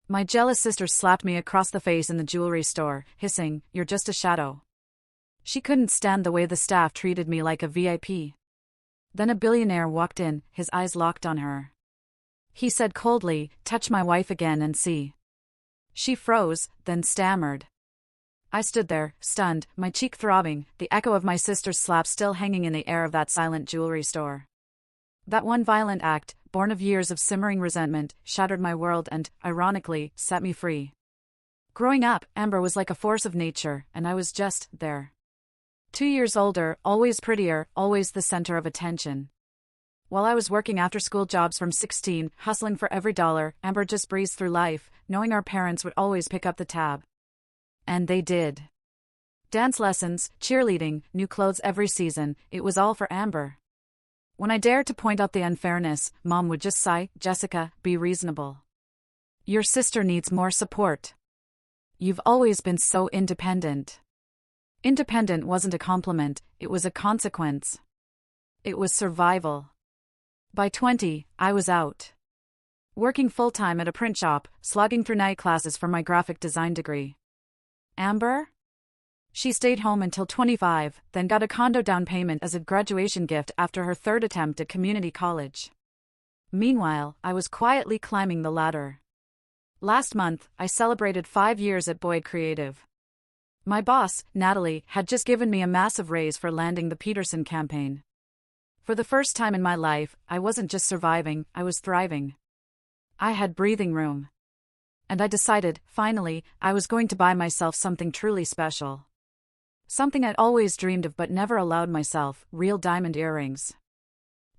My jealous sister slapped me across the face in the jewelry store, hissing, "You're just a shadow." She couldn't stand the way the staff treated me like a VIP. Then a billionaire walked in, his eyes locked on her. He said coldly, "Touch my wife again and see." She froze, then stammered. I stood there, stunned, my cheek throbbing, the echo of my sister's slap still hanging in the air of that silent jewelry store. That one violent act, born of years of simmering resentment, shattered my world and, ironically, set me free. Growing up, Amber was like a force of nature, and I was just there. 2 years older, always prettier, always the center of attention. While I was working after-school jobs from 16, hustling for every dollar, Amber just breezed through life, knowing our parents would always pick up the tab. And they did. Dance lessons, cheerleading, new clothes every season, it was all for Amber. When I dared to point out the unfairness, Mom would just sigh, "Jessica, be reasonable. Your sister needs more support. You've always been so independent." Independent wasn't a compliment, it was a consequence. It was survival. By 20, I was out. Working full-time at a print shop, slogging through night classes for my graphic design degree. Amber? She stayed home until 25, then got a condo down payment as a graduation gift after her third attempt at community college. Meanwhile, I was quietly climbing the ladder. Last month, I celebrated 5 years at Boyd Creative. My boss, Natalie, had just given me a massive raise for landing the Peterson campaign. For the first time in my life, I wasn't just surviving, I was thriving. I had breathing room. And I decided, finally, I was going to buy myself something truly special. Something I'd always dreamed of but never allowed myself, real diamond earrings.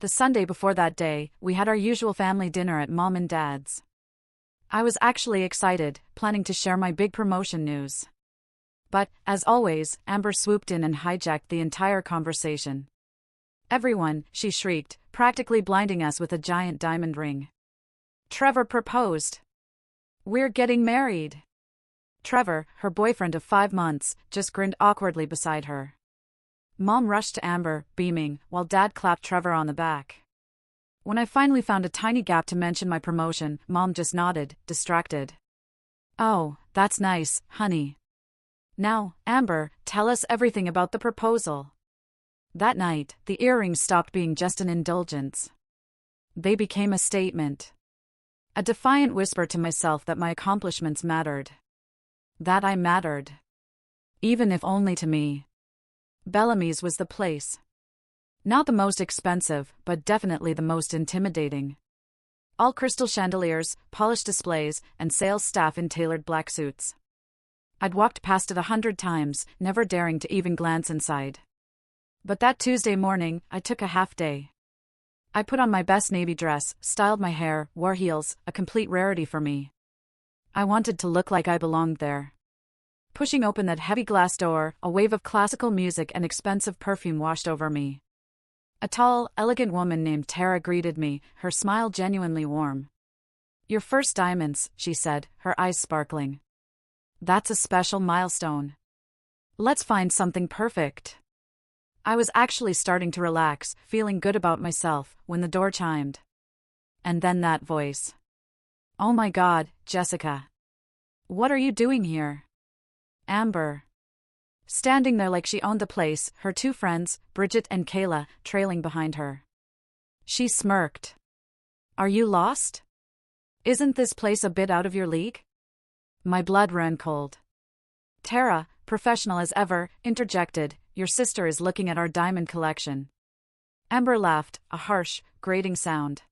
The Sunday before that day, we had our usual family dinner at Mom and Dad's. I was actually excited, planning to share my big promotion news. But, as always, Amber swooped in and hijacked the entire conversation. "Everyone," she shrieked, practically blinding us with a giant diamond ring. "Trevor proposed. We're getting married." Trevor, her boyfriend of 5 months, just grinned awkwardly beside her. Mom rushed to Amber, beaming, while Dad clapped Trevor on the back. When I finally found a tiny gap to mention my promotion, Mom just nodded, distracted. "Oh, that's nice, honey. Now, Amber, tell us everything about the proposal." That night, the earrings stopped being just an indulgence. They became a statement. A defiant whisper to myself that my accomplishments mattered. That I mattered. Even if only to me. Bellamy's was the place. Not the most expensive, but definitely the most intimidating. All crystal chandeliers, polished displays, and sales staff in tailored black suits. I'd walked past it 100 times, never daring to even glance inside. But that Tuesday morning, I took a half day. I put on my best navy dress, styled my hair, wore heels, a complete rarity for me. I wanted to look like I belonged there. Pushing open that heavy glass door, a wave of classical music and expensive perfume washed over me. A tall, elegant woman named Tara greeted me, her smile genuinely warm. "Your first diamonds," she said, her eyes sparkling. "That's a special milestone. Let's find something perfect." I was actually starting to relax, feeling good about myself, when the door chimed. And then that voice. "Oh my God, Jessica. What are you doing here?" Amber. Standing there like she owned the place, her 2 friends, Bridget and Kayla, trailing behind her. She smirked. "Are you lost? Isn't this place a bit out of your league?" My blood ran cold. Tara, professional as ever, interjected, "Your sister is looking at our diamond collection." Amber laughed, a harsh, grating sound.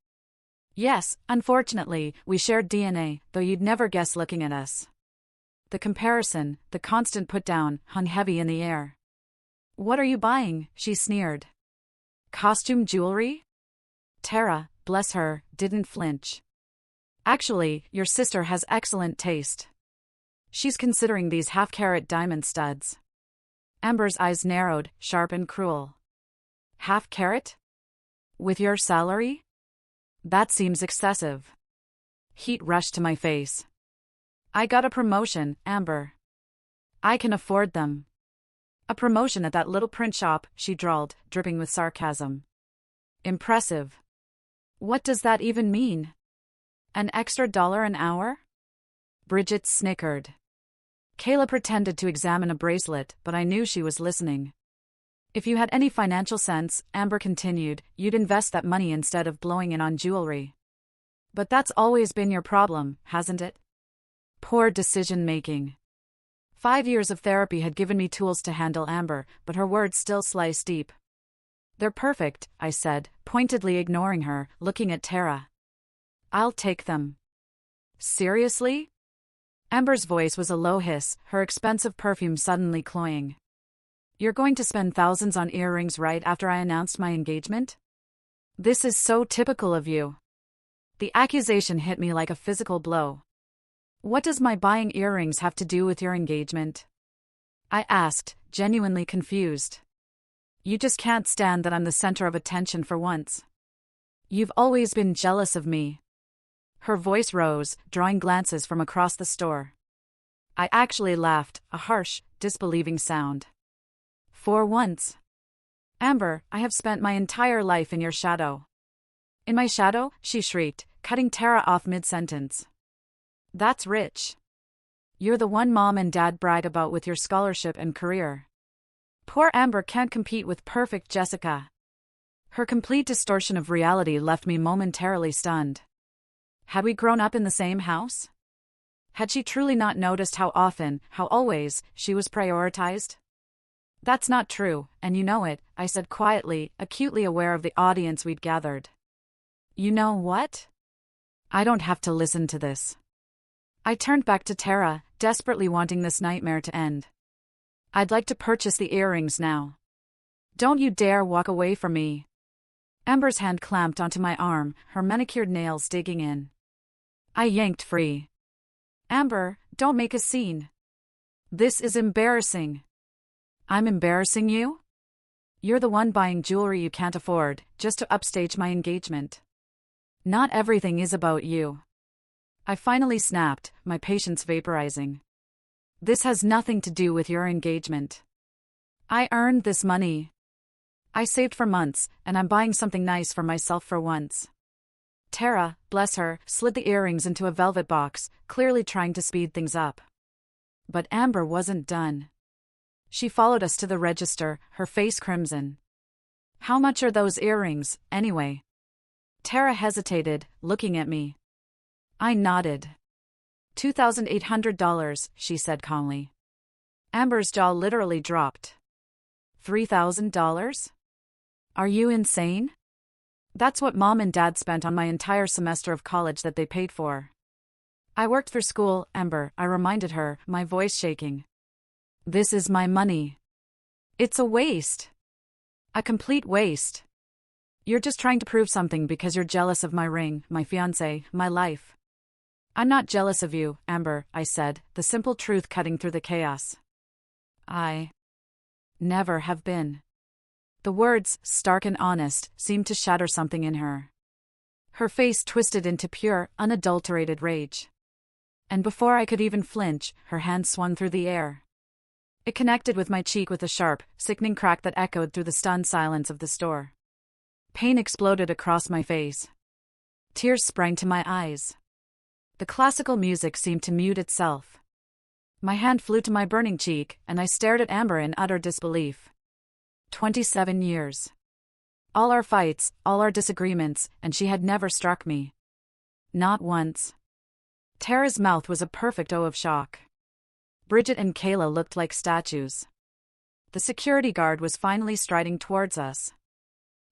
"Yes, unfortunately, we shared DNA, though you'd never guess looking at us." The comparison, the constant put-down, hung heavy in the air. "What are you buying?" she sneered. "Costume jewelry?" Tara, bless her, didn't flinch. "Actually, your sister has excellent taste. She's considering these half-carat diamond studs." Amber's eyes narrowed, sharp and cruel. "Half-carat? With your salary? That seems excessive." Heat rushed to my face. "I got a promotion, Amber. I can afford them." "A promotion at that little print shop," she drawled, dripping with sarcasm. "Impressive. What does that even mean? An extra $1 an hour?" Bridget snickered. Kayla pretended to examine a bracelet, but I knew she was listening. If you had any financial sense, Amber continued, you'd invest that money instead of blowing it on jewelry. But that's always been your problem, hasn't it? Poor decision-making. 5 years of therapy had given me tools to handle Amber, but her words still slice deep. They're perfect, I said, pointedly ignoring her, looking at Tara. I'll take them. Seriously? Amber's voice was a low hiss, her expensive perfume suddenly cloying. You're going to spend thousands on earrings right after I announced my engagement? This is so typical of you. The accusation hit me like a physical blow. What does my buying earrings have to do with your engagement? I asked, genuinely confused. You just can't stand that I'm the center of attention for once. You've always been jealous of me. Her voice rose, drawing glances from across the store. I actually laughed, a harsh, disbelieving sound. For once. Amber, I have spent my entire life in your shadow. In my shadow? She shrieked, cutting Tara off mid-sentence. That's rich. You're the one mom and dad brag about with your scholarship and career. Poor Amber can't compete with perfect Jessica. Her complete distortion of reality left me momentarily stunned. Had we grown up in the same house? Had she truly not noticed how often, how always, she was prioritized? That's not true, and you know it, I said quietly, acutely aware of the audience we'd gathered. You know what? I don't have to listen to this. I turned back to Tara, desperately wanting this nightmare to end. I'd like to purchase the earrings now. Don't you dare walk away from me. Amber's hand clamped onto my arm, her manicured nails digging in. I yanked free. Amber, don't make a scene. This is embarrassing. I'm embarrassing you? You're the one buying jewelry you can't afford, just to upstage my engagement. Not everything is about you. I finally snapped, my patience vaporizing. This has nothing to do with your engagement. I earned this money. I saved for months, and I'm buying something nice for myself for once. Tara, bless her, slid the earrings into a velvet box, clearly trying to speed things up. But Amber wasn't done. She followed us to the register, her face crimson. How much are those earrings, anyway? Tara hesitated, looking at me. I nodded. $2,800, she said calmly. Amber's jaw literally dropped. $3,000? Are you insane? That's what Mom and Dad spent on my entire semester of college that they paid for. I worked through school, Amber, I reminded her, my voice shaking. This is my money. It's a waste. A complete waste. You're just trying to prove something because you're jealous of my ring, my fiancé, my life. I'm not jealous of you, Amber, I said, the simple truth cutting through the chaos. I never have been. The words, stark and honest, seemed to shatter something in her. Her face twisted into pure, unadulterated rage. And before I could even flinch, her hand swung through the air. It connected with my cheek with a sharp, sickening crack that echoed through the stunned silence of the store. Pain exploded across my face. Tears sprang to my eyes. The classical music seemed to mute itself. My hand flew to my burning cheek, and I stared at Amber in utter disbelief. 27 years. All our fights, all our disagreements, and she had never struck me. Not once. Tara's mouth was a perfect O of shock. Bridget and Kayla looked like statues. The security guard was finally striding towards us.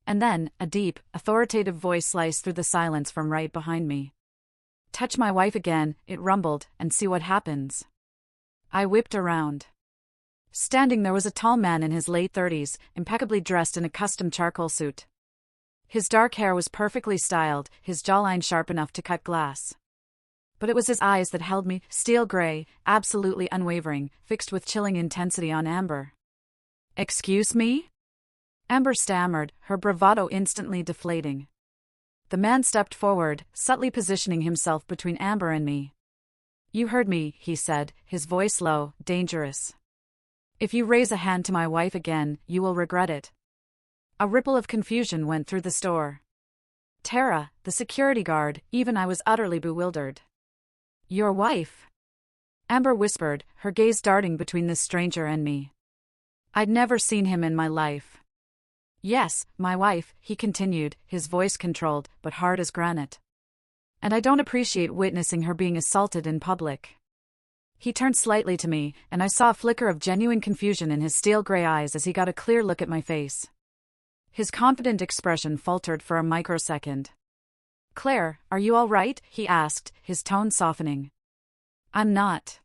And then, a deep, authoritative voice sliced through the silence from right behind me. Touch my wife again, it rumbled, and see what happens. I whipped around. Standing there was a tall man in his late 30s, impeccably dressed in a custom charcoal suit. His dark hair was perfectly styled, his jawline sharp enough to cut glass. But it was his eyes that held me, steel gray, absolutely unwavering, fixed with chilling intensity on Amber. Excuse me? Amber stammered, her bravado instantly deflating. The man stepped forward, subtly positioning himself between Amber and me. You heard me, he said, his voice low, dangerous. If you raise a hand to my wife again, you will regret it. A ripple of confusion went through the store. Tara, the security guard, even I was utterly bewildered. Your wife? Amber whispered, her gaze darting between this stranger and me. I'd never seen him in my life. Yes, my wife, he continued, his voice controlled, but hard as granite. And I don't appreciate witnessing her being assaulted in public. He turned slightly to me, and I saw a flicker of genuine confusion in his steel gray eyes as he got a clear look at my face. His confident expression faltered for a microsecond. Claire, are you all right? He asked, his tone softening. I'm not.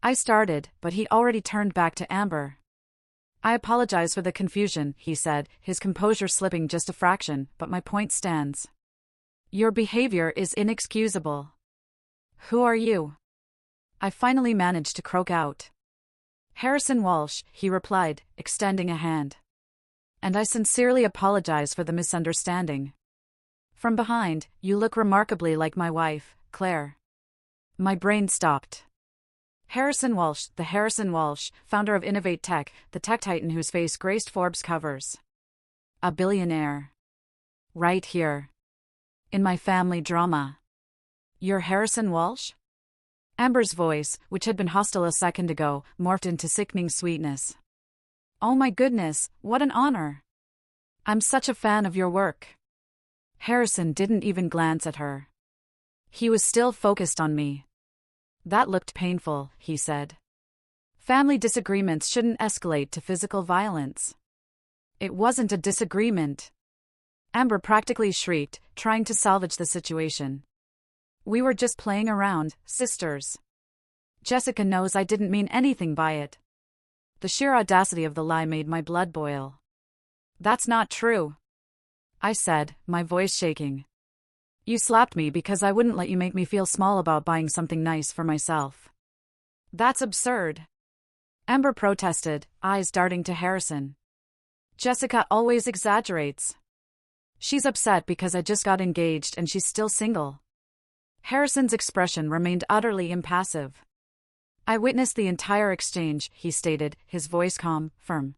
I started, but he already turned back to Amber. I apologize for the confusion, he said, his composure slipping just a fraction, but my point stands. Your behavior is inexcusable. Who are you? I finally managed to croak out. Harrison Walsh, he replied, extending a hand. And I sincerely apologize for the misunderstanding. From behind, you look remarkably like my wife, Claire. My brain stopped. Harrison Walsh, the Harrison Walsh, founder of Innovate Tech, the tech titan whose face graced Forbes covers. A billionaire. Right here. In my family drama. You're Harrison Walsh? Amber's voice, which had been hostile a second ago, morphed into sickening sweetness. Oh my goodness, what an honor. I'm such a fan of your work. Harrison didn't even glance at her. He was still focused on me. That looked painful, he said. Family disagreements shouldn't escalate to physical violence. It wasn't a disagreement. Amber practically shrieked, trying to salvage the situation. We were just playing around, sisters. Jessica knows I didn't mean anything by it. The sheer audacity of the lie made my blood boil. That's not true, I said, my voice shaking. You slapped me because I wouldn't let you make me feel small about buying something nice for myself. That's absurd. Amber protested, eyes darting to Harrison. Jessica always exaggerates. She's upset because I just got engaged and she's still single. Harrison's expression remained utterly impassive. I witnessed the entire exchange, he stated, his voice calm, firm.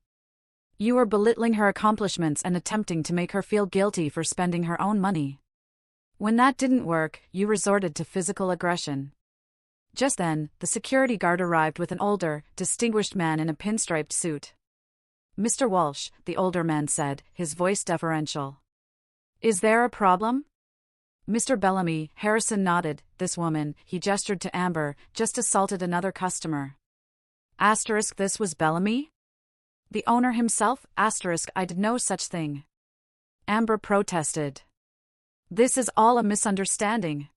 You were belittling her accomplishments and attempting to make her feel guilty for spending her own money. When that didn't work, you resorted to physical aggression. Just then, the security guard arrived with an older, distinguished man in a pinstriped suit. Mr. Walsh, the older man said, his voice deferential. Is there a problem? Mr. Bellamy, Harrison nodded. This woman, he gestured to Amber, just assaulted another customer. Asterisk, this was Bellamy? The owner himself? Asterisk, I did no such thing. Amber protested. This is all a misunderstanding.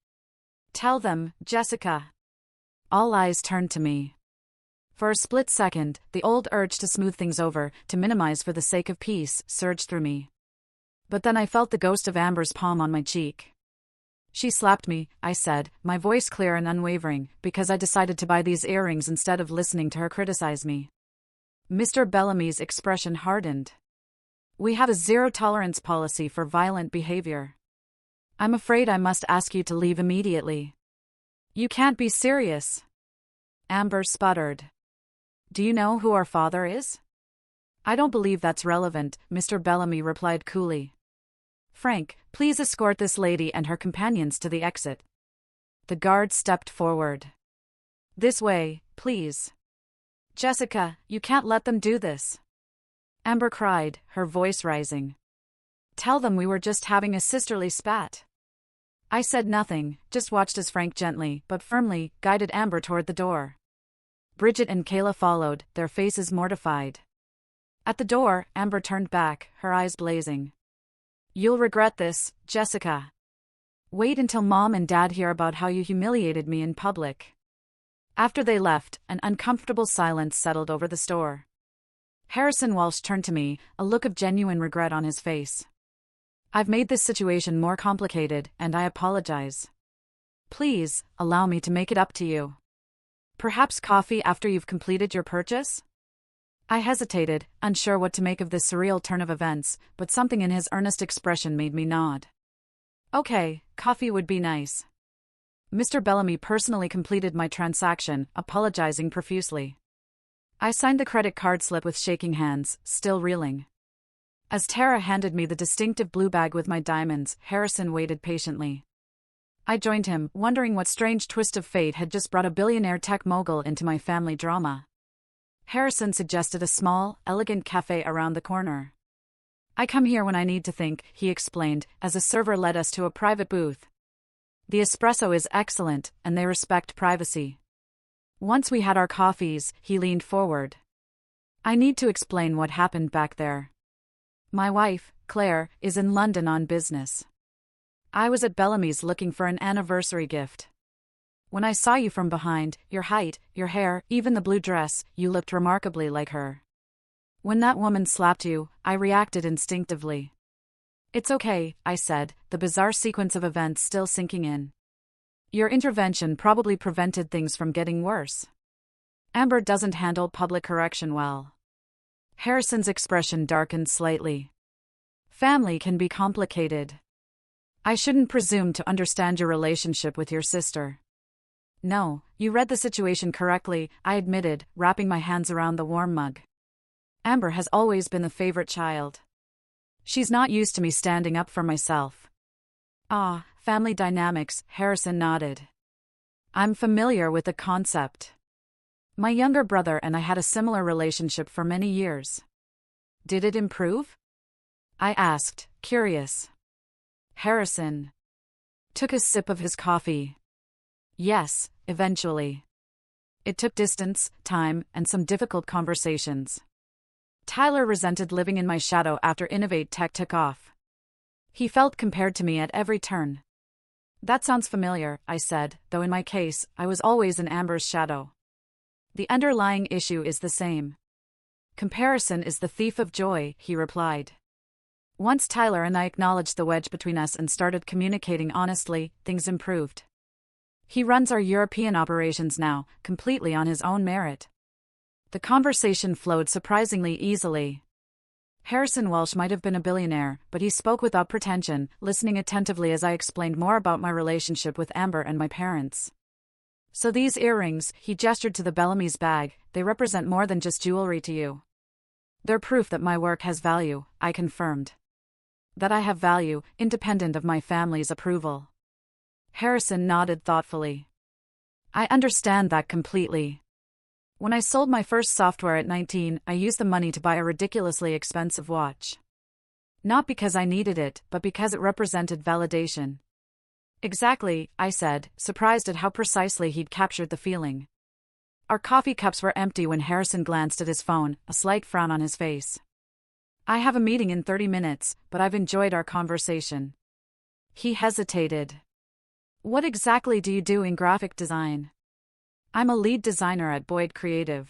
Tell them, Jessica. All eyes turned to me. For a split second, the old urge to smooth things over, to minimize for the sake of peace, surged through me. But then I felt the ghost of Amber's palm on my cheek. She slapped me, I said, my voice clear and unwavering, because I decided to buy these earrings instead of listening to her criticize me. Mr. Bellamy's expression hardened. We have a zero-tolerance policy for violent behavior. I'm afraid I must ask you to leave immediately. You can't be serious. Amber sputtered. Do you know who our father is? I don't believe that's relevant, Mr. Bellamy replied coolly. Frank, please escort this lady and her companions to the exit. The guard stepped forward. This way, please. Jessica, you can't let them do this. Amber cried, her voice rising. Tell them we were just having a sisterly spat. I said nothing, just watched as Frank gently, but firmly, guided Amber toward the door. Bridget and Kayla followed, their faces mortified. At the door, Amber turned back, her eyes blazing. You'll regret this, Jessica. Wait until Mom and Dad hear about how you humiliated me in public. After they left, an uncomfortable silence settled over the store. Harrison Walsh turned to me, a look of genuine regret on his face. I've made this situation more complicated, and I apologize. Please, allow me to make it up to you. Perhaps coffee after you've completed your purchase? I hesitated, unsure what to make of this surreal turn of events, but something in his earnest expression made me nod. Okay, coffee would be nice. Mr. Bellamy personally completed my transaction, apologizing profusely. I signed the credit card slip with shaking hands, still reeling. As Tara handed me the distinctive blue bag with my diamonds, Harrison waited patiently. I joined him, wondering what strange twist of fate had just brought a billionaire tech mogul into my family drama. Harrison suggested a small, elegant cafe around the corner. I come here when I need to think, he explained, as a server led us to a private booth. The espresso is excellent, and they respect privacy. Once we had our coffees, he leaned forward. I need to explain what happened back there. My wife, Claire, is in London on business. I was at Bellamy's looking for an anniversary gift. When I saw you from behind, your height, your hair, even the blue dress, you looked remarkably like her. When that woman slapped you, I reacted instinctively. It's okay, I said, the bizarre sequence of events still sinking in. Your intervention probably prevented things from getting worse. Amber doesn't handle public correction well. Harrison's expression darkened slightly. Family can be complicated. I shouldn't presume to understand your relationship with your sister. No, you read the situation correctly, I admitted, wrapping my hands around the warm mug. Amber has always been the favorite child. She's not used to me standing up for myself. Ah, family dynamics, Harrison nodded. I'm familiar with the concept. My younger brother and I had a similar relationship for many years. Did it improve? I asked, curious. Harrison took a sip of his coffee. Yes, eventually. It took distance, time, and some difficult conversations. Tyler resented living in my shadow after Innovate Tech took off. He felt compared to me at every turn. That sounds familiar, I said, though in my case, I was always in Amber's shadow. The underlying issue is the same. Comparison is the thief of joy, he replied. Once Tyler and I acknowledged the wedge between us and started communicating honestly, things improved. He runs our European operations now, completely on his own merit. The conversation flowed surprisingly easily. Harrison Welsh might have been a billionaire, but he spoke without pretension, listening attentively as I explained more about my relationship with Amber and my parents. So these earrings, he gestured to the Bellamy's bag, they represent more than just jewelry to you. They're proof that my work has value, I confirmed. That I have value, independent of my family's approval. Harrison nodded thoughtfully. I understand that completely. When I sold my first software at 19, I used the money to buy a ridiculously expensive watch. Not because I needed it, but because it represented validation. Exactly, I said, surprised at how precisely he'd captured the feeling. Our coffee cups were empty when Harrison glanced at his phone, a slight frown on his face. I have a meeting in 30 minutes, but I've enjoyed our conversation. He hesitated. What exactly do you do in graphic design? I'm a lead designer at Boyd Creative.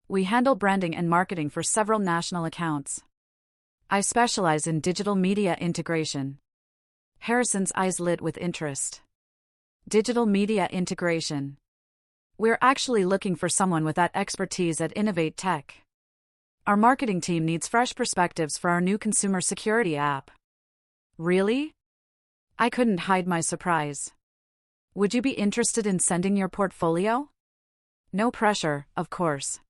We handle branding and marketing for several national accounts. I specialize in digital media integration. Harrison's eyes lit with interest. Digital media integration. We're actually looking for someone with that expertise at Innovate Tech. Our marketing team needs fresh perspectives for our new consumer security app. Really? I couldn't hide my surprise. Would you be interested in sending your portfolio? No pressure, of course.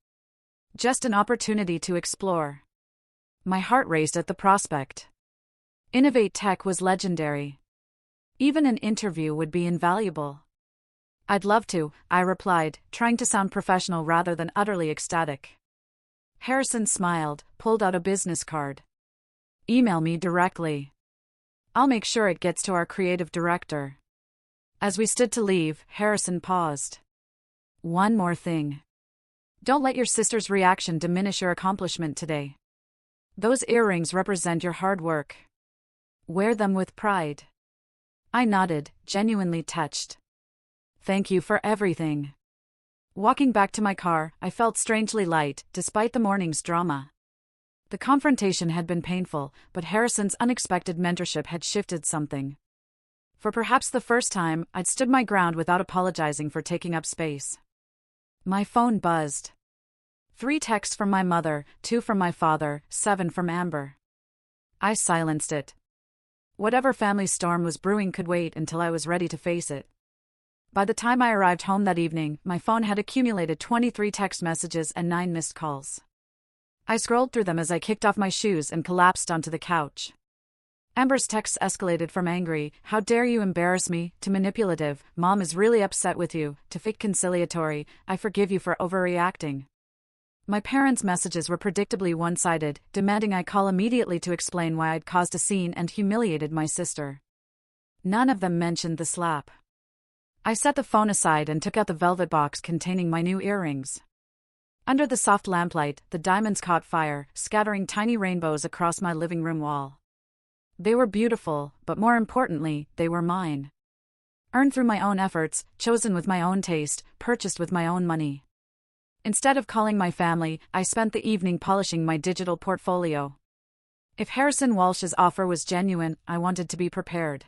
Just an opportunity to explore. My heart raced at the prospect. Innovate Tech was legendary. Even an interview would be invaluable. I'd love to, I replied, trying to sound professional rather than utterly ecstatic. Harrison smiled, pulled out a business card. Email me directly. I'll make sure it gets to our creative director. As we stood to leave, Harrison paused. One more thing. Don't let your sister's reaction diminish your accomplishment today. Those earrings represent your hard work. Wear them with pride. I nodded, genuinely touched. Thank you for everything. Walking back to my car, I felt strangely light, despite the morning's drama. The confrontation had been painful, but Harrison's unexpected mentorship had shifted something. For perhaps the first time, I'd stood my ground without apologizing for taking up space. My phone buzzed. 3 texts from my mother, 2 from my father, 7 from Amber. I silenced it. Whatever family storm was brewing could wait until I was ready to face it. By the time I arrived home that evening, my phone had accumulated 23 text messages and 9 missed calls. I scrolled through them as I kicked off my shoes and collapsed onto the couch. Amber's texts escalated from angry, "How dare you embarrass me," to manipulative, "Mom is really upset with you," to fake conciliatory, "I forgive you for overreacting." My parents' messages were predictably one-sided, demanding I call immediately to explain why I'd caused a scene and humiliated my sister. None of them mentioned the slap. I set the phone aside and took out the velvet box containing my new earrings. Under the soft lamplight, the diamonds caught fire, scattering tiny rainbows across my living room wall. They were beautiful, but more importantly, they were mine. Earned through my own efforts, chosen with my own taste, purchased with my own money. Instead of calling my family, I spent the evening polishing my digital portfolio. If Harrison Walsh's offer was genuine, I wanted to be prepared.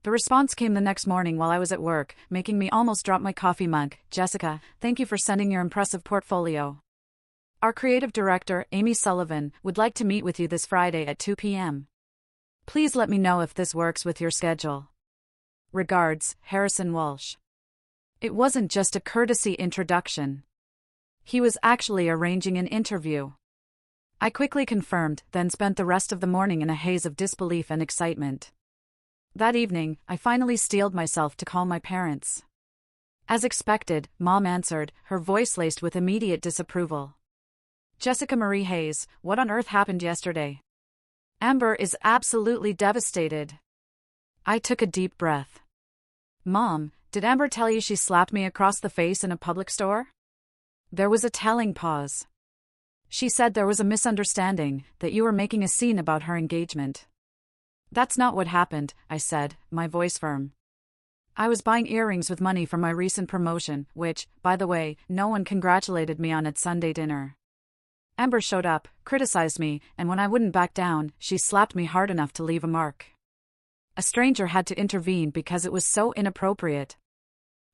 The response came the next morning while I was at work, making me almost drop my coffee mug. "Jessica, thank you for sending your impressive portfolio. Our creative director, Amy Sullivan, would like to meet with you this Friday at 2 p.m. Please let me know if this works with your schedule. Regards, Harrison Walsh." It wasn't just a courtesy introduction. He was actually arranging an interview. I quickly confirmed, then spent the rest of the morning in a haze of disbelief and excitement. That evening, I finally steeled myself to call my parents. As expected, Mom answered, her voice laced with immediate disapproval. "Jessica Marie Hayes, what on earth happened yesterday? Amber is absolutely devastated." I took a deep breath. "Mom, did Amber tell you she slapped me across the face in a public store?" There was a telling pause. "She said there was a misunderstanding, that you were making a scene about her engagement." "That's not what happened," I said, my voice firm. "I was buying earrings with money from my recent promotion, which, by the way, no one congratulated me on at Sunday dinner. Amber showed up, criticized me, and when I wouldn't back down, she slapped me hard enough to leave a mark. A stranger had to intervene because it was so inappropriate.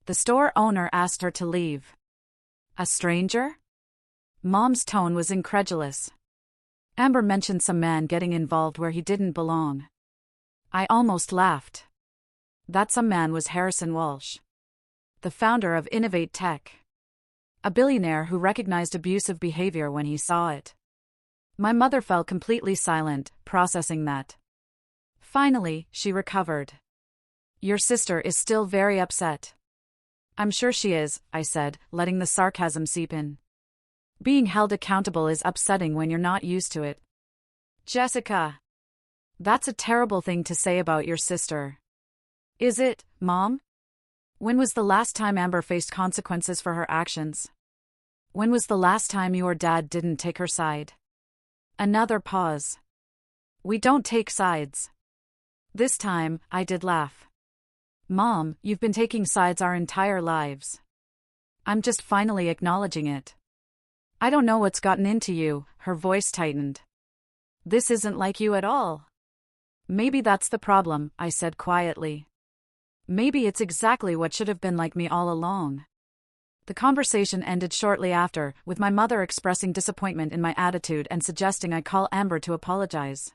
The store owner asked her to leave." "A stranger?" Mom's tone was incredulous. "Amber mentioned some man getting involved where he didn't belong." I almost laughed. That some man was Harrison Walsh, the founder of Innovate Tech. A billionaire who recognized abusive behavior when he saw it. My mother fell completely silent, processing that. Finally, she recovered. "Your sister is still very upset." "I'm sure she is," I said, letting the sarcasm seep in. "Being held accountable is upsetting when you're not used to it." "Jessica, that's a terrible thing to say about your sister." "Is it, Mom? When was the last time Amber faced consequences for her actions? When was the last time you or Dad didn't take her side?" Another pause. "We don't take sides." This time, I did laugh. "Mom, you've been taking sides our entire lives. I'm just finally acknowledging it." "I don't know what's gotten into you," her voice tightened. "This isn't like you at all." "Maybe that's the problem," I said quietly. "Maybe it's exactly what should have been like me all along." The conversation ended shortly after, with my mother expressing disappointment in my attitude and suggesting I call Amber to apologize.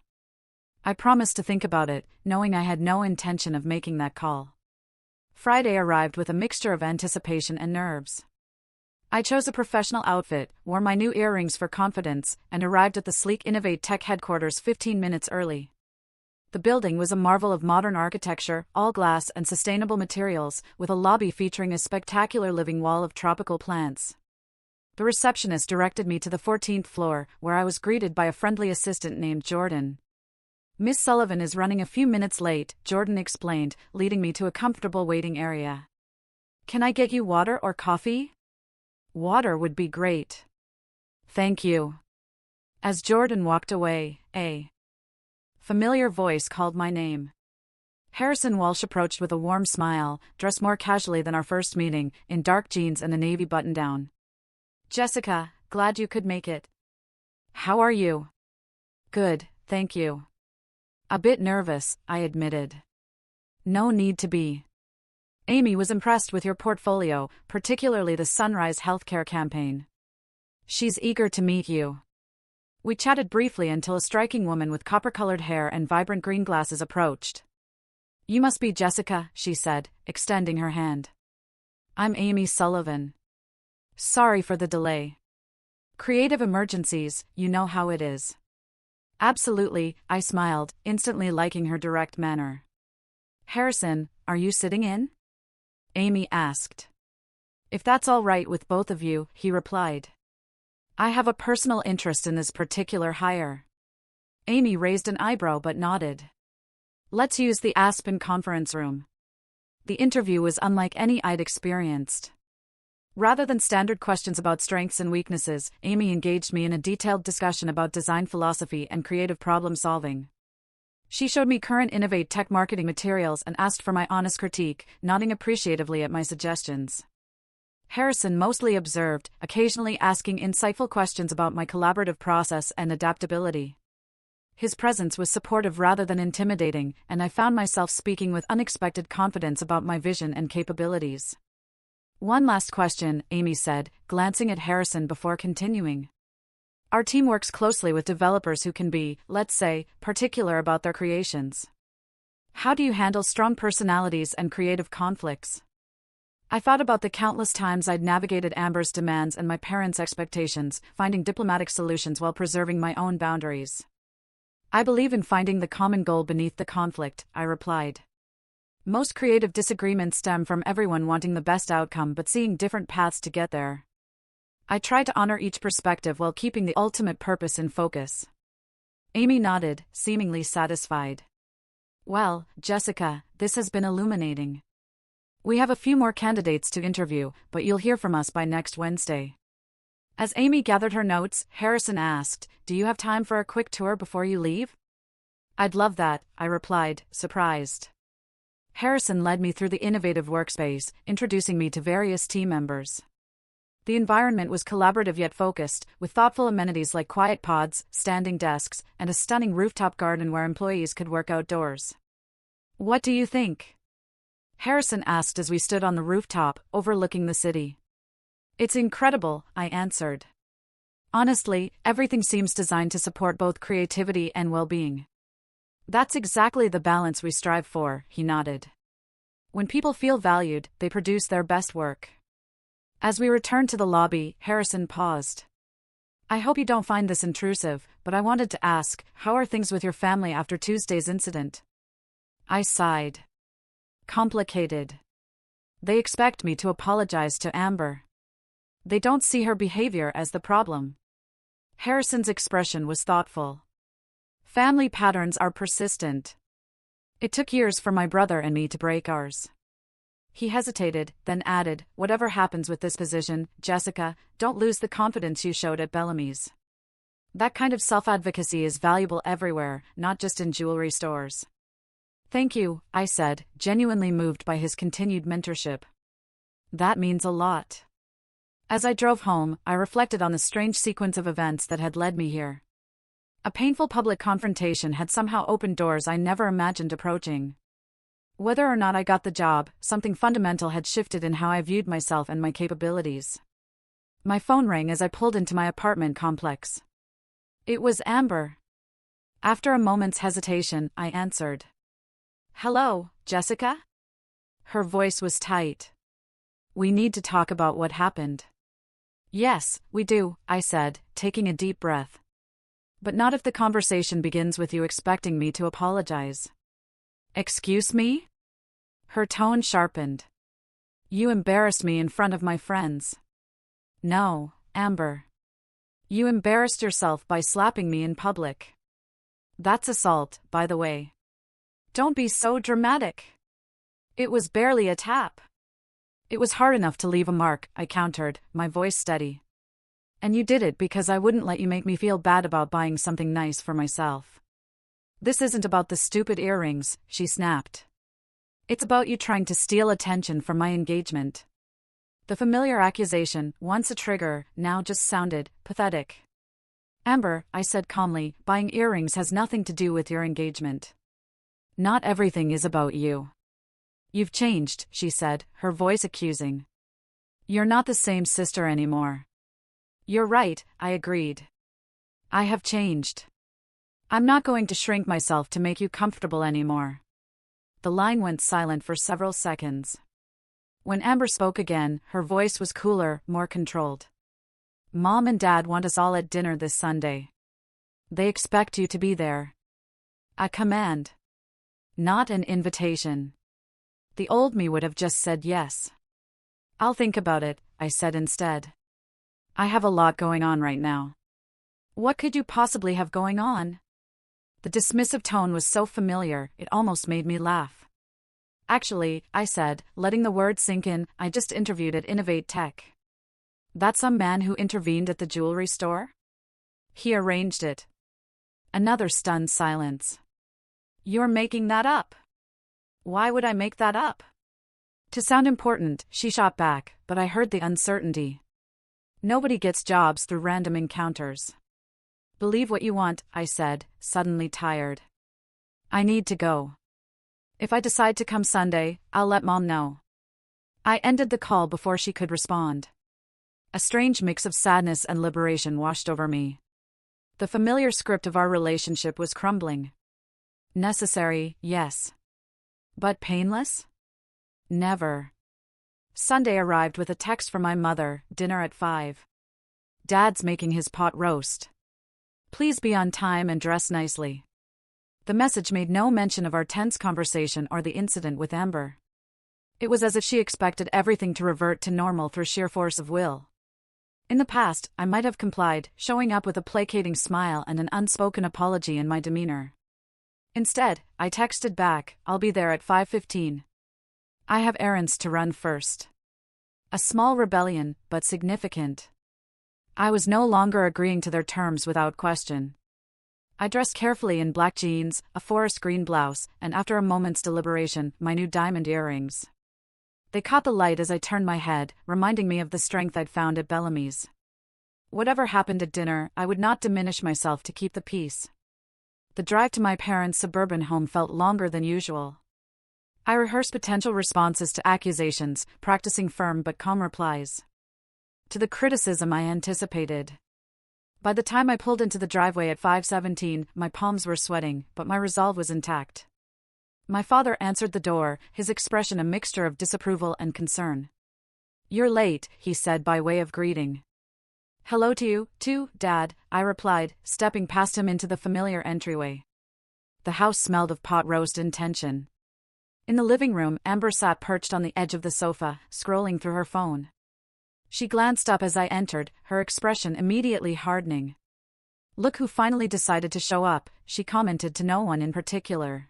I promised to think about it, knowing I had no intention of making that call. Friday arrived with a mixture of anticipation and nerves. I chose a professional outfit, wore my new earrings for confidence, and arrived at the sleek Innovate Tech headquarters 15 minutes early. The building was a marvel of modern architecture, all glass and sustainable materials, with a lobby featuring a spectacular living wall of tropical plants. The receptionist directed me to the 14th floor, where I was greeted by a friendly assistant named Jordan. "Miss Sullivan is running a few minutes late," Jordan explained, leading me to a comfortable waiting area. "Can I get you water or coffee?" "Water would be great." "Thank you." As Jordan walked away, a familiar voice called my name. Harrison Walsh approached with a warm smile, dressed more casually than our first meeting, in dark jeans and a navy button-down. "Jessica, glad you could make it. How are you?" "Good, thank you." "A bit nervous," I admitted. "No need to be. Amy was impressed with your portfolio, particularly the Sunrise Healthcare campaign. She's eager to meet you." We chatted briefly until a striking woman with copper-colored hair and vibrant green glasses approached. "You must be Jessica," she said, extending her hand. "I'm Amy Sullivan. Sorry for the delay. Creative emergencies, you know how it is." Absolutely, I smiled, instantly liking her direct manner. Harrison, are you sitting in? Amy asked. If that's all right with both of you, he replied. I have a personal interest in this particular hire. Amy raised an eyebrow but nodded. Let's use the Aspen conference room. The interview was unlike any I'd experienced. Rather than standard questions about strengths and weaknesses, Amy engaged me in a detailed discussion about design philosophy and creative problem solving. She showed me current innovative tech marketing materials and asked for my honest critique, nodding appreciatively at my suggestions. Harrison mostly observed, occasionally asking insightful questions about my collaborative process and adaptability. His presence was supportive rather than intimidating, and I found myself speaking with unexpected confidence about my vision and capabilities. One last question, Amy said, glancing at Harrison before continuing. Our team works closely with developers who can be, let's say, particular about their creations. How do you handle strong personalities and creative conflicts? I thought about the countless times I'd navigated Amber's demands and my parents' expectations, finding diplomatic solutions while preserving my own boundaries. I believe in finding the common goal beneath the conflict, I replied. Most creative disagreements stem from everyone wanting the best outcome but seeing different paths to get there. I try to honor each perspective while keeping the ultimate purpose in focus. Amy nodded, seemingly satisfied. Well, Jessica, this has been illuminating. We have a few more candidates to interview, but you'll hear from us by next Wednesday. As Amy gathered her notes, Harrison asked, Do you have time for a quick tour before you leave? I'd love that, I replied, surprised. Harrison led me through the innovative workspace, introducing me to various team members. The environment was collaborative yet focused, with thoughtful amenities like quiet pods, standing desks, and a stunning rooftop garden where employees could work outdoors. What do you think? Harrison asked as we stood on the rooftop, overlooking the city. It's incredible, I answered. Honestly, everything seems designed to support both creativity and well-being. That's exactly the balance we strive for, he nodded. When people feel valued, they produce their best work. As we returned to the lobby, Harrison paused. I hope you don't find this intrusive, but I wanted to ask, how are things with your family after Tuesday's incident? I sighed. Complicated. They expect me to apologize to Amber. They don't see her behavior as the problem. Harrison's expression was thoughtful. Family patterns are persistent. It took years for my brother and me to break ours. He hesitated, then added, Whatever happens with this position, Jessica, don't lose the confidence you showed at Bellamy's. That kind of self-advocacy is valuable everywhere, not just in jewelry stores. Thank you, I said, genuinely moved by his continued mentorship. That means a lot. As I drove home, I reflected on the strange sequence of events that had led me here. A painful public confrontation had somehow opened doors I never imagined approaching. Whether or not I got the job, something fundamental had shifted in how I viewed myself and my capabilities. My phone rang as I pulled into my apartment complex. It was Amber. After a moment's hesitation, I answered. Hello, Jessica? Her voice was tight. We need to talk about what happened. Yes, we do, I said, taking a deep breath. But not if the conversation begins with you expecting me to apologize. Excuse me? Her tone sharpened. You embarrassed me in front of my friends. No, Amber. You embarrassed yourself by slapping me in public. That's assault, by the way. Don't be so dramatic. It was barely a tap. It was hard enough to leave a mark, I countered, my voice steady. And you did it because I wouldn't let you make me feel bad about buying something nice for myself. This isn't about the stupid earrings, she snapped. It's about you trying to steal attention from my engagement. The familiar accusation, once a trigger, now just sounded pathetic. Amber, I said calmly, buying earrings has nothing to do with your engagement. Not everything is about you. You've changed, she said, her voice accusing. You're not the same sister anymore. You're right, I agreed. I have changed. I'm not going to shrink myself to make you comfortable anymore. The line went silent for several seconds. When Amber spoke again, her voice was cooler, more controlled. Mom and Dad want us all at dinner this Sunday. They expect you to be there. A command. Not an invitation. The old me would have just said yes. I'll think about it, I said instead. I have a lot going on right now. What could you possibly have going on? The dismissive tone was so familiar, it almost made me laugh. Actually, I said, letting the word sink in, I just interviewed at Innovate Tech. That some man who intervened at the jewelry store? He arranged it. Another stunned silence. You're making that up. Why would I make that up? To sound important, she shot back, but I heard the uncertainty. Nobody gets jobs through random encounters. Believe what you want, I said, suddenly tired. I need to go. If I decide to come Sunday, I'll let Mom know. I ended the call before she could respond. A strange mix of sadness and liberation washed over me. The familiar script of our relationship was crumbling. Necessary, yes. But painless? Never. Sunday arrived with a text from my mother, dinner at 5. Dad's making his pot roast. Please be on time and dress nicely. The message made no mention of our tense conversation or the incident with Amber. It was as if she expected everything to revert to normal through sheer force of will. In the past, I might have complied, showing up with a placating smile and an unspoken apology in my demeanor. Instead, I texted back, I'll be there at 5:15. I have errands to run first. A small rebellion, but significant. I was no longer agreeing to their terms without question. I dressed carefully in black jeans, a forest green blouse, and after a moment's deliberation, my new diamond earrings. They caught the light as I turned my head, reminding me of the strength I'd found at Bellamy's. Whatever happened at dinner, I would not diminish myself to keep the peace. The drive to my parents' suburban home felt longer than usual. I rehearsed potential responses to accusations, practicing firm but calm replies to the criticism I anticipated. By the time I pulled into the driveway at 5:17, my palms were sweating, but my resolve was intact. My father answered the door, his expression a mixture of disapproval and concern. You're late, he said by way of greeting. Hello to you, too, Dad, I replied, stepping past him into the familiar entryway. The house smelled of pot roast and tension. In the living room, Amber sat perched on the edge of the sofa, scrolling through her phone. She glanced up as I entered, her expression immediately hardening. Look who finally decided to show up, she commented to no one in particular.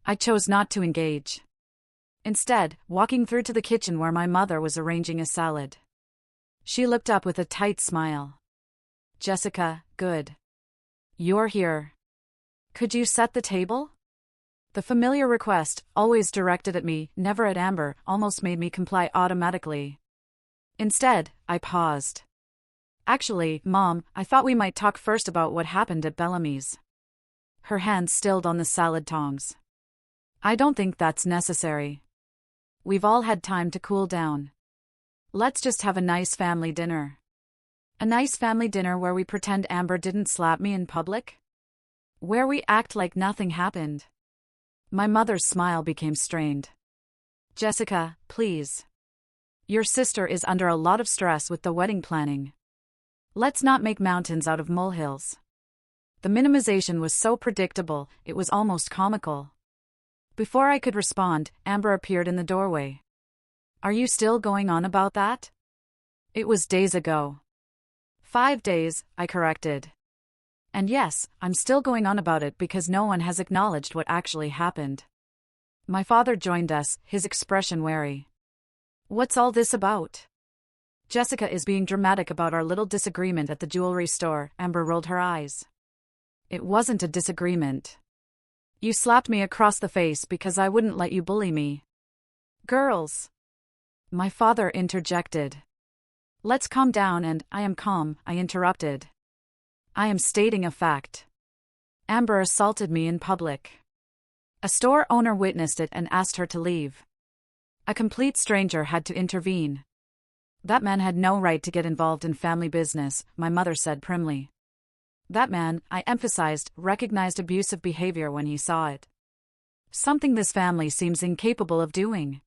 I chose not to engage. Instead, walking through to the kitchen where my mother was arranging a salad. She looked up with a tight smile. Jessica, good. You're here. Could you set the table? The familiar request, always directed at me, never at Amber, almost made me comply automatically. Instead, I paused. Actually, Mom, I thought we might talk first about what happened at Bellamy's. Her hand stilled on the salad tongs. I don't think that's necessary. We've all had time to cool down. Let's just have a nice family dinner. A nice family dinner where we pretend Amber didn't slap me in public? Where we act like nothing happened. My mother's smile became strained. Jessica, please. Your sister is under a lot of stress with the wedding planning. Let's not make mountains out of molehills. The minimization was so predictable, it was almost comical. Before I could respond, Amber appeared in the doorway. Are you still going on about that? It was days ago. 5 days, I corrected. And yes, I'm still going on about it because no one has acknowledged what actually happened. My father joined us, his expression wary. What's all this about? Jessica is being dramatic about our little disagreement at the jewelry store, Amber rolled her eyes. It wasn't a disagreement. You slapped me across the face because I wouldn't let you bully me. Girls. My father interjected. Let's calm down and, I am calm, I interrupted. I am stating a fact. Amber assaulted me in public. A store owner witnessed it and asked her to leave. A complete stranger had to intervene. That man had no right to get involved in family business, my mother said primly. That man, I emphasized, recognized abusive behavior when he saw it. Something this family seems incapable of doing.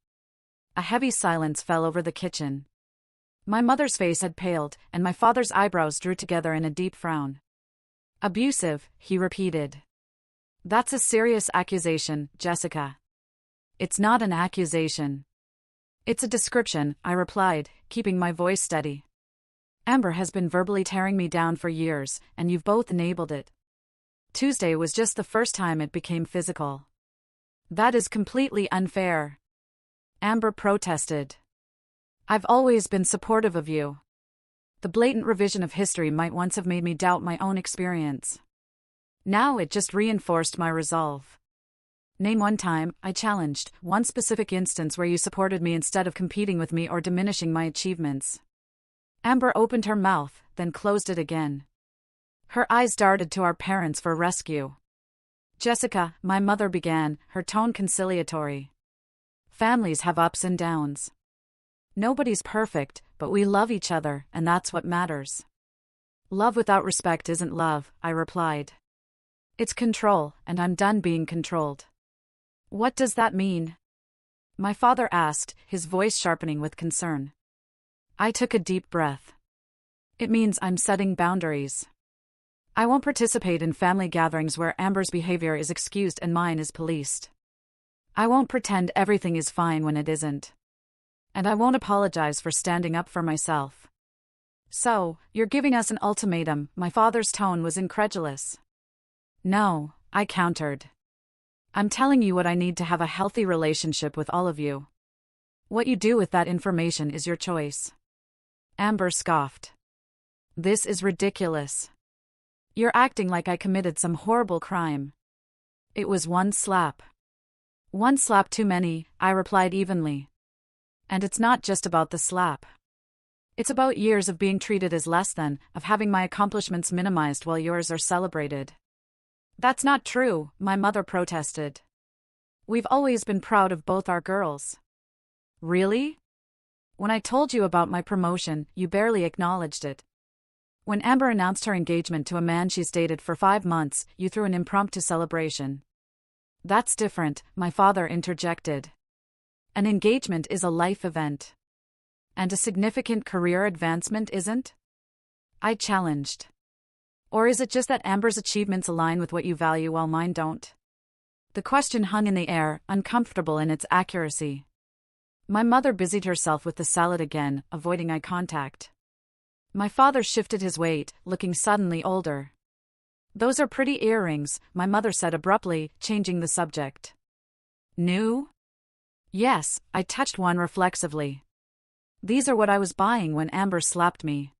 A heavy silence fell over the kitchen. My mother's face had paled, and my father's eyebrows drew together in a deep frown. Abusive, he repeated. That's a serious accusation, Jessica. It's not an accusation. It's a description, I replied, keeping my voice steady. Amber has been verbally tearing me down for years, and you've both enabled it. Tuesday was just the first time it became physical. That is completely unfair. Amber protested. I've always been supportive of you. The blatant revision of history might once have made me doubt my own experience. Now it just reinforced my resolve. Name one time, I challenged, one specific instance where you supported me instead of competing with me or diminishing my achievements. Amber opened her mouth, then closed it again. Her eyes darted to our parents for rescue. Jessica, my mother began, her tone conciliatory. Families have ups and downs. Nobody's perfect, but we love each other, and that's what matters. Love without respect isn't love, I replied. It's control, and I'm done being controlled. What does that mean? My father asked, his voice sharpening with concern. I took a deep breath. It means I'm setting boundaries. I won't participate in family gatherings where Amber's behavior is excused and mine is policed. I won't pretend everything is fine when it isn't. And I won't apologize for standing up for myself. So, you're giving us an ultimatum, my father's tone was incredulous. No, I countered. I'm telling you what I need to have a healthy relationship with all of you. What you do with that information is your choice. Amber scoffed. This is ridiculous. You're acting like I committed some horrible crime. It was one slap. One slap too many, I replied evenly. And it's not just about the slap. It's about years of being treated as less than, of having my accomplishments minimized while yours are celebrated. That's not true, my mother protested. We've always been proud of both our girls. Really? When I told you about my promotion, you barely acknowledged it. When Amber announced her engagement to a man she's dated for 5 months, you threw an impromptu celebration. That's different, my father interjected. An engagement is a life event. And a significant career advancement isn't? I challenged. Or is it just that Amber's achievements align with what you value while mine don't? The question hung in the air, uncomfortable in its accuracy. My mother busied herself with the salad again, avoiding eye contact. My father shifted his weight, looking suddenly older. Those are pretty earrings, my mother said abruptly, changing the subject. New? Yes, I touched one reflexively. These are what I was buying when Amber slapped me.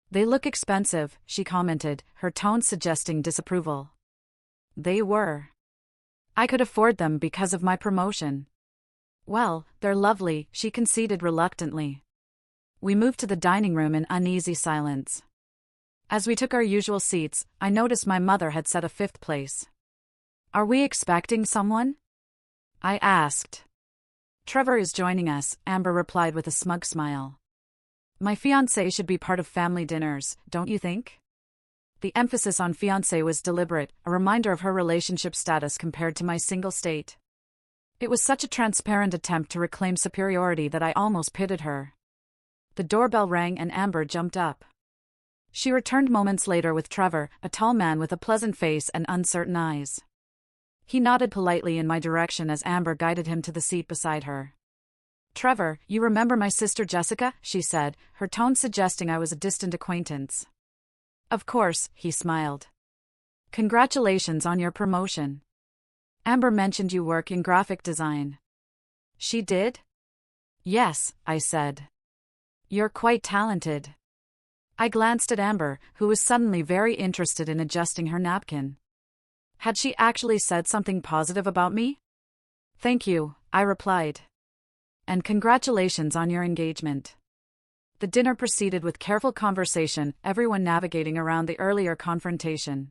They look expensive, she commented, her tone suggesting disapproval. They were. I could afford them because of my promotion. Well, they're lovely, she conceded reluctantly. We moved to the dining room in uneasy silence. As we took our usual seats, I noticed my mother had set a 5th place. Are we expecting someone? I asked. Trevor is joining us, Amber replied with a smug smile. My fiancé should be part of family dinners, don't you think? The emphasis on fiancé was deliberate, a reminder of her relationship status compared to my single state. It was such a transparent attempt to reclaim superiority that I almost pitied her. The doorbell rang and Amber jumped up. She returned moments later with Trevor, a tall man with a pleasant face and uncertain eyes. He nodded politely in my direction as Amber guided him to the seat beside her. Trevor, you remember my sister Jessica? She said, her tone suggesting I was a distant acquaintance. Of course, he smiled. Congratulations on your promotion. Amber mentioned you work in graphic design. She did? Yes, I said. You're quite talented. I glanced at Amber, who was suddenly very interested in adjusting her napkin. Had she actually said something positive about me? Thank you, I replied. And congratulations on your engagement. The dinner proceeded with careful conversation, everyone navigating around the earlier confrontation.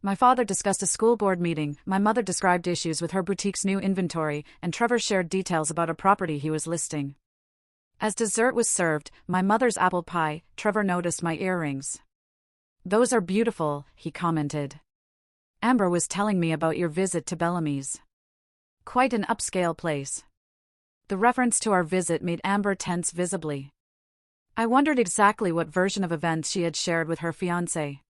My father discussed a school board meeting, my mother described issues with her boutique's new inventory, and Trevor shared details about a property he was listing. As dessert was served, my mother's apple pie, Trevor noticed my earrings. Those are beautiful, he commented. Amber was telling me about your visit to Bellamy's. Quite an upscale place. The reference to our visit made Amber tense visibly. I wondered exactly what version of events she had shared with her fiancé.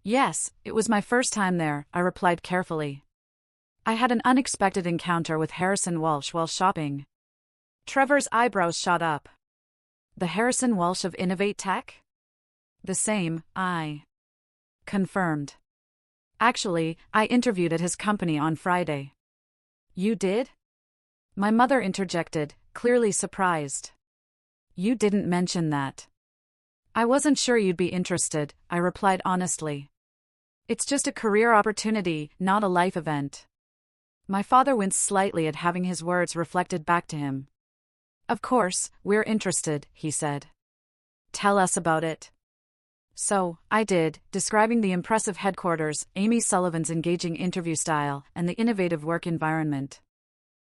Yes, it was my first time there, I replied carefully. I had an unexpected encounter with Harrison Walsh while shopping. Trevor's eyebrows shot up. The Harrison Walsh of Innovate Tech? The same, I confirmed. Actually, I interviewed at his company on Friday. You did? My mother interjected, clearly surprised. You didn't mention that. I wasn't sure you'd be interested, I replied honestly. It's just a career opportunity, not a life event. My father winced slightly at having his words reflected back to him. Of course, we're interested, he said. Tell us about it. So, I did, describing the impressive headquarters, Amy Sullivan's engaging interview style, and the innovative work environment.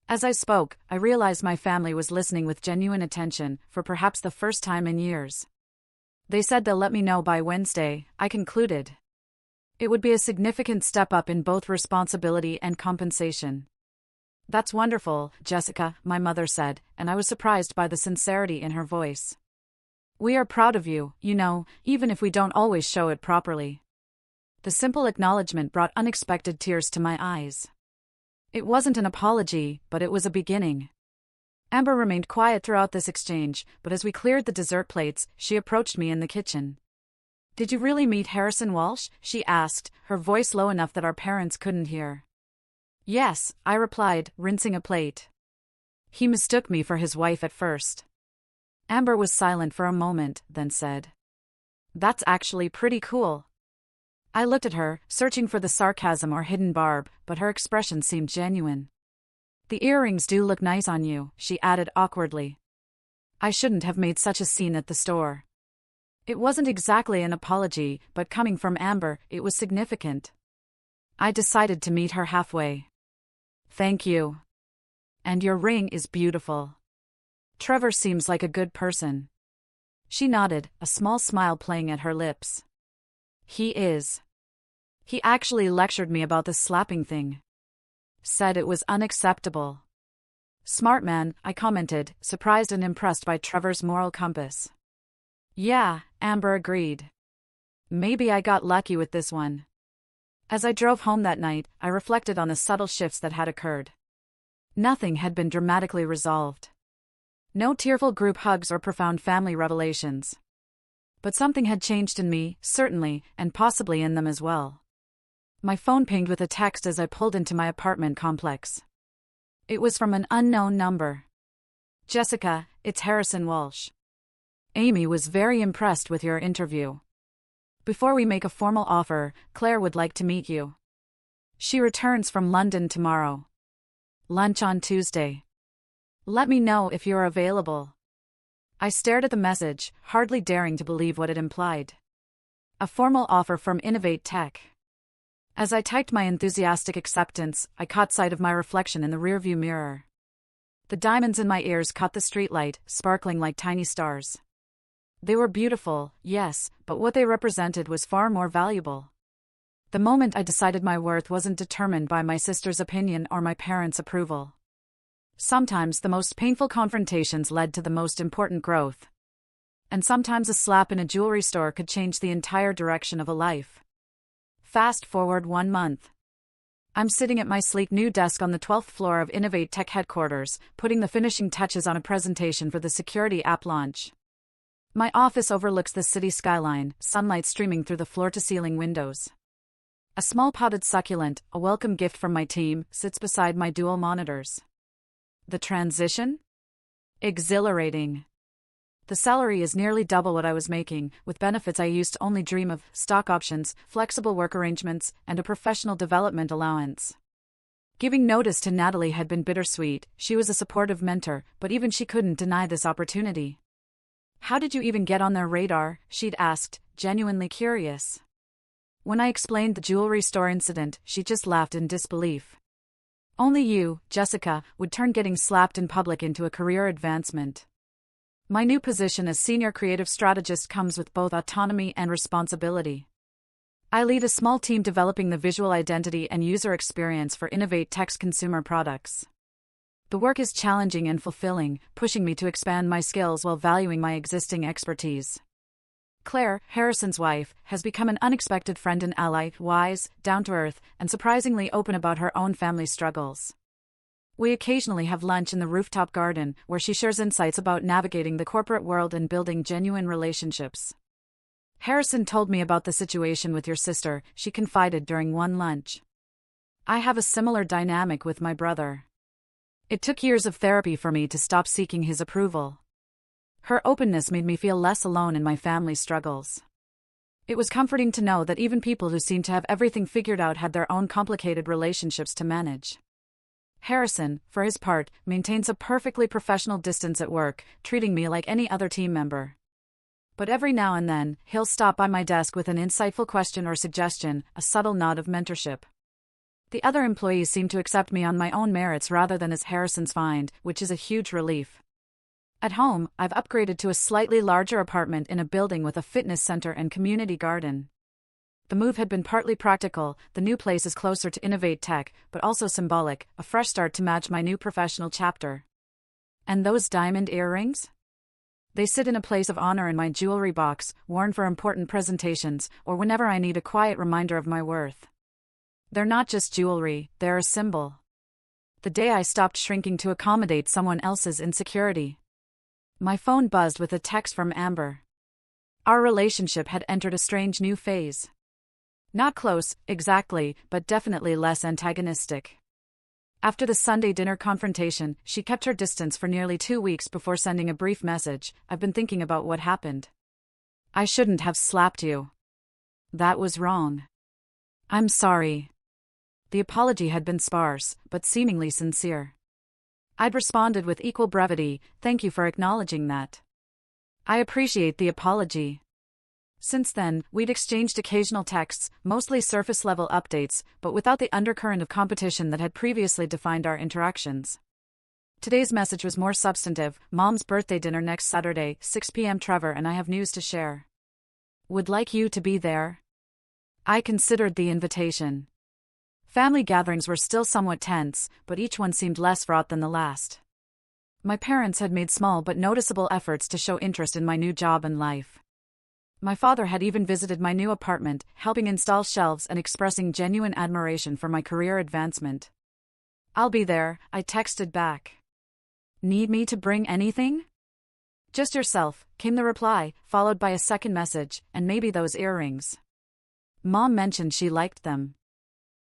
As I spoke, I realized my family was listening with genuine attention, for perhaps the first time in years. They said they'll let me know by Wednesday, I concluded. It would be a significant step up in both responsibility and compensation. That's wonderful, Jessica, my mother said, and I was surprised by the sincerity in her voice. We are proud of you, you know, even if we don't always show it properly. The simple acknowledgement brought unexpected tears to my eyes. It wasn't an apology, but it was a beginning. Amber remained quiet throughout this exchange, but as we cleared the dessert plates, she approached me in the kitchen. Did you really meet Harrison Walsh? She asked, her voice low enough that our parents couldn't hear. Yes, I replied, rinsing a plate. He mistook me for his wife at first. Amber was silent for a moment, then said, That's actually pretty cool. I looked at her, searching for the sarcasm or hidden barb, but her expression seemed genuine. The earrings do look nice on you, she added awkwardly. I shouldn't have made such a scene at the store. It wasn't exactly an apology, but coming from Amber, it was significant. I decided to meet her halfway. Thank you. And your ring is beautiful. Trevor seems like a good person. She nodded, a small smile playing at her lips. He is. He actually lectured me about the slapping thing. Said it was unacceptable. Smart man, I commented, surprised and impressed by Trevor's moral compass. Yeah, Amber agreed. Maybe I got lucky with this one. As I drove home that night, I reflected on the subtle shifts that had occurred. Nothing had been dramatically resolved. No tearful group hugs or profound family revelations. But something had changed in me, certainly, and possibly in them as well. My phone pinged with a text as I pulled into my apartment complex. It was from an unknown number. Jessica, it's Harrison Walsh. Amy was very impressed with your interview. Before we make a formal offer, Claire would like to meet you. She returns from London tomorrow. Lunch on Tuesday. Let me know if you're available. I stared at the message, hardly daring to believe what it implied. A formal offer from Innovate Tech. As I typed my enthusiastic acceptance, I caught sight of my reflection in the rearview mirror. The diamonds in my ears caught the streetlight, sparkling like tiny stars. They were beautiful, yes, but what they represented was far more valuable. The moment I decided my worth wasn't determined by my sister's opinion or my parents' approval. Sometimes the most painful confrontations led to the most important growth. And sometimes a slap in a jewelry store could change the entire direction of a life. Fast forward 1 month. I'm sitting at my sleek new desk on the 12th floor of Innovate Tech headquarters, putting the finishing touches on a presentation for the security app launch. My office overlooks the city skyline, sunlight streaming through the floor-to-ceiling windows. A small potted succulent, a welcome gift from my team, sits beside my dual monitors. The transition? Exhilarating. The salary is nearly double what I was making, with benefits I used to only dream of, stock options, flexible work arrangements, and a professional development allowance. Giving notice to Natalie had been bittersweet. She was a supportive mentor, but even she couldn't deny this opportunity. How did you even get on their radar? She'd asked, genuinely curious. When I explained the jewelry store incident, she just laughed in disbelief. Only you, Jessica, would turn getting slapped in public into a career advancement. My new position as senior creative strategist comes with both autonomy and responsibility. I lead a small team developing the visual identity and user experience for Innovate Tech's consumer products. The work is challenging and fulfilling, pushing me to expand my skills while valuing my existing expertise. Claire, Harrison's wife, has become an unexpected friend and ally, wise, down-to-earth, and surprisingly open about her own family struggles. We occasionally have lunch in the rooftop garden, where she shares insights about navigating the corporate world and building genuine relationships. Harrison told me about the situation with your sister, she confided during one lunch. I have a similar dynamic with my brother. It took years of therapy for me to stop seeking his approval. Her openness made me feel less alone in my family's struggles. It was comforting to know that even people who seemed to have everything figured out had their own complicated relationships to manage. Harrison, for his part, maintains a perfectly professional distance at work, treating me like any other team member. But every now and then, he'll stop by my desk with an insightful question or suggestion, a subtle nod of mentorship. The other employees seem to accept me on my own merits rather than as Harrison's find, which is a huge relief. At home, I've upgraded to a slightly larger apartment in a building with a fitness center and community garden. The move had been partly practical, the new place is closer to innovate tech, but also symbolic, a fresh start to match my new professional chapter. And those diamond earrings? They sit in a place of honor in my jewelry box, worn for important presentations, or whenever I need a quiet reminder of my worth. They're not just jewelry, they're a symbol. The day I stopped shrinking to accommodate someone else's insecurity. My phone buzzed with a text from Amber. Our relationship had entered a strange new phase. Not close, exactly, but definitely less antagonistic. After the Sunday dinner confrontation, she kept her distance for nearly 2 weeks before sending a brief message. I've been thinking about what happened. I shouldn't have slapped you. That was wrong. I'm sorry. The apology had been sparse, but seemingly sincere. I'd responded with equal brevity, thank you for acknowledging that. I appreciate the apology. Since then, we'd exchanged occasional texts, mostly surface-level updates, but without the undercurrent of competition that had previously defined our interactions. Today's message was more substantive. Mom's birthday dinner next Saturday, 6 p.m. Trevor and I have news to share. Would like you to be there. I considered the invitation. Family gatherings were still somewhat tense, but each one seemed less fraught than the last. My parents had made small but noticeable efforts to show interest in my new job and life. My father had even visited my new apartment, helping install shelves and expressing genuine admiration for my career advancement. I'll be there, I texted back. Need me to bring anything? Just yourself, came the reply, followed by a second message, and maybe those earrings. Mom mentioned she liked them.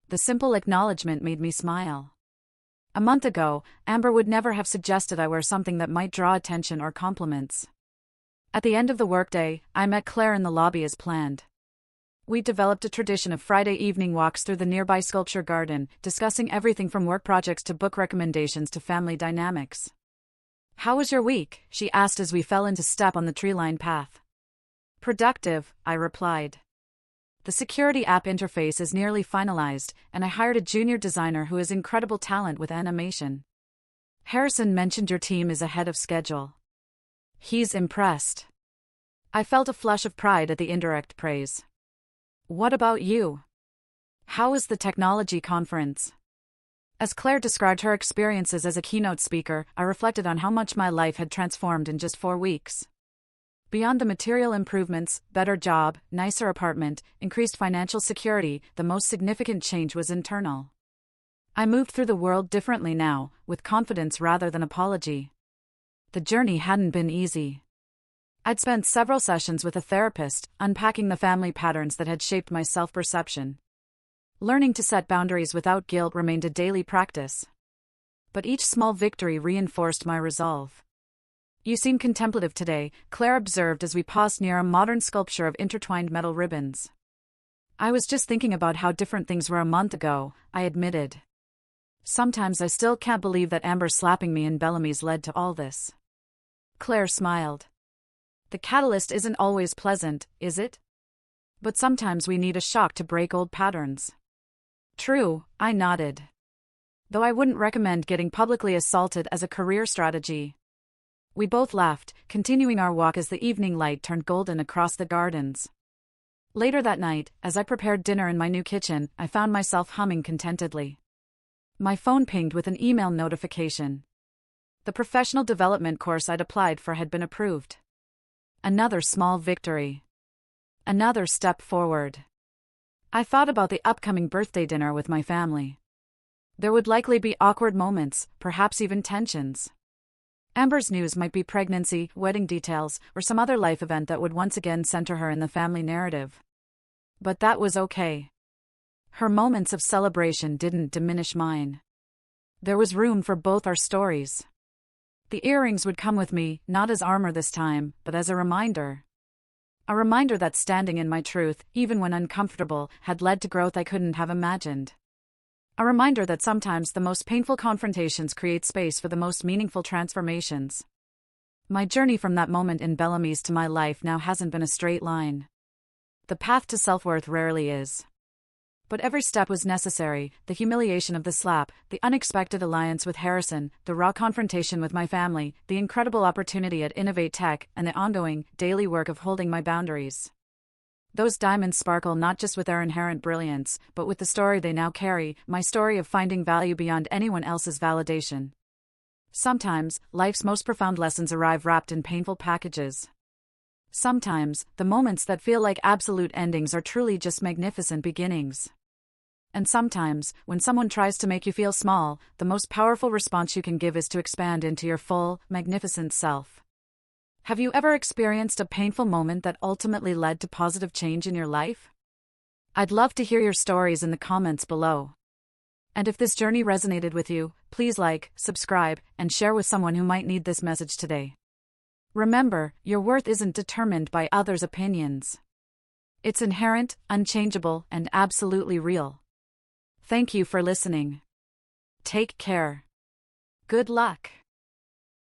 The simple acknowledgement made me smile. A month ago, Amber would never have suggested I wear something that might draw attention or compliments. At the end of the workday, I met Claire in the lobby as planned. We developed a tradition of Friday evening walks through the nearby sculpture garden, discussing everything from work projects to book recommendations to family dynamics. How was your week? She asked as we fell into step on the tree-lined path. Productive, I replied. The security app interface is nearly finalized, and I hired a junior designer who has incredible talent with animation. Harrison mentioned your team is ahead of schedule. He's impressed. I felt a flush of pride at the indirect praise. What about you? How was the technology conference? As Claire described her experiences as a keynote speaker, I reflected on how much my life had transformed in just 4 weeks. Beyond the material improvements, better job, nicer apartment, increased financial security, the most significant change was internal. I moved through the world differently now, with confidence rather than apology. The journey hadn't been easy. I'd spent several sessions with a therapist, unpacking the family patterns that had shaped my self-perception. Learning to set boundaries without guilt remained a daily practice. But each small victory reinforced my resolve. You seem contemplative today, Claire observed as we paused near a modern sculpture of intertwined metal ribbons. I was just thinking about how different things were a month ago, I admitted. Sometimes I still can't believe that Amber slapping me in Bellamy's led to all this. Claire smiled. The catalyst isn't always pleasant, is it? But sometimes we need a shock to break old patterns. True, I nodded. Though I wouldn't recommend getting publicly assaulted as a career strategy. We both laughed, continuing our walk as the evening light turned golden across the gardens. Later that night, as I prepared dinner in my new kitchen, I found myself humming contentedly. My phone pinged with an email notification. The professional development course I'd applied for had been approved. Another small victory. Another step forward. I thought about the upcoming birthday dinner with my family. There would likely be awkward moments, perhaps even tensions. Amber's news might be pregnancy, wedding details, or some other life event that would once again center her in the family narrative. But that was okay. Her moments of celebration didn't diminish mine. There was room for both our stories. The earrings would come with me, not as armor this time, but as a reminder. A reminder that standing in my truth, even when uncomfortable, had led to growth I couldn't have imagined. A reminder that sometimes the most painful confrontations create space for the most meaningful transformations. My journey from that moment in Bellamy's to my life now hasn't been a straight line. The path to self-worth rarely is. But every step was necessary: the humiliation of the slap, the unexpected alliance with Harrison, the raw confrontation with my family, the incredible opportunity at Innovate Tech, and the ongoing, daily work of holding my boundaries. Those diamonds sparkle not just with their inherent brilliance, but with the story they now carry, my story of finding value beyond anyone else's validation. Sometimes, life's most profound lessons arrive wrapped in painful packages. Sometimes, the moments that feel like absolute endings are truly just magnificent beginnings. And sometimes, when someone tries to make you feel small, the most powerful response you can give is to expand into your full, magnificent self. Have you ever experienced a painful moment that ultimately led to positive change in your life? I'd love to hear your stories in the comments below. And if this journey resonated with you, please like, subscribe, and share with someone who might need this message today. Remember, your worth isn't determined by others' opinions. It's inherent, unchangeable, and absolutely real. Thank you for listening. Take care. Good luck.